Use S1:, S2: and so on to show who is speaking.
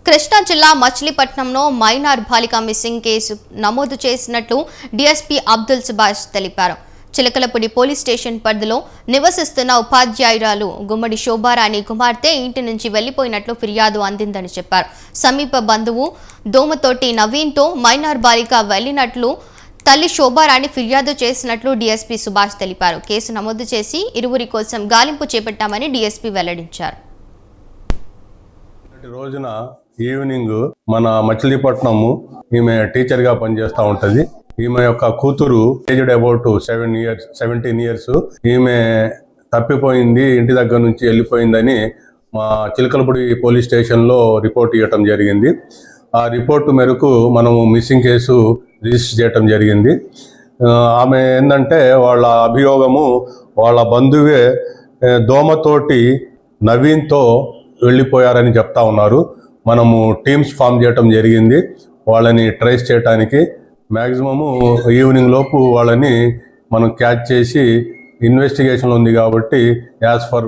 S1: కృష్ణా జిల్లా మచిలీపట్నంలో మైనార్ బాలిక మిస్సింగ్ కేసు నమోదు చేసినట్లు డీఎస్పీ అబ్దుల్ సుబాష్ తెలిపారు. చిలకలపూడి పోలీస్ స్టేషన్ పరిధిలో నివసిస్తున్న ఉపాధ్యాయురాలు గుమ్మడి శోభారాణి కుమార్తె ఇంటి నుంచి వెళ్లిపోయినట్లు ఫిర్యాదు అందిందని చెప్పారు. సమీప బంధువు దోమతోటి నవీన్తో మైనార్ బాలిక వెళ్లినట్లు తల్లి శోభారాణి ఫిర్యాదు చేసినట్లు డీఎస్పీ సుబాష్ తెలిపారు. కేసు నమోదు చేసి ఇరువురి కోసం గాలింపు చేపట్టామని డీఎస్పీ వెల్లడించారు.
S2: రోజున ఈవినింగ్ మన మచిలీపట్నము ఈమె టీచర్గా పనిచేస్తూ ఉంటుంది. ఈమె యొక్క కూతురు ఏజ్డ్ అబౌట్ 17 ఇయర్స్ ఈమె తప్పిపోయింది, ఇంటి దగ్గర నుంచి వెళ్ళిపోయిందని మా చిలకలపూడి పోలీస్ స్టేషన్లో రిపోర్ట్ ఇవ్వటం జరిగింది. ఆ రిపోర్టు మేరకు మనము మిస్సింగ్ కేసు రిజిస్టర్ చేయటం జరిగింది. ఆమె ఏంటంటే వాళ్ళ అభియోగము వాళ్ళ బంధువే దోమతోటి నవీన్తో వెళ్ళిపోయారని చెప్తా ఉన్నారు. మనము టీమ్స్ ఫామ్ చేయటం జరిగింది వాళ్ళని ట్రేస్ చేయడానికి. మ్యాక్సిమము ఈవినింగ్ లోపు వాళ్ళని మనం క్యాచ్ చేసి ఇన్వెస్టిగేషన్ ఉంది కాబట్టి యాజ్ ఫర్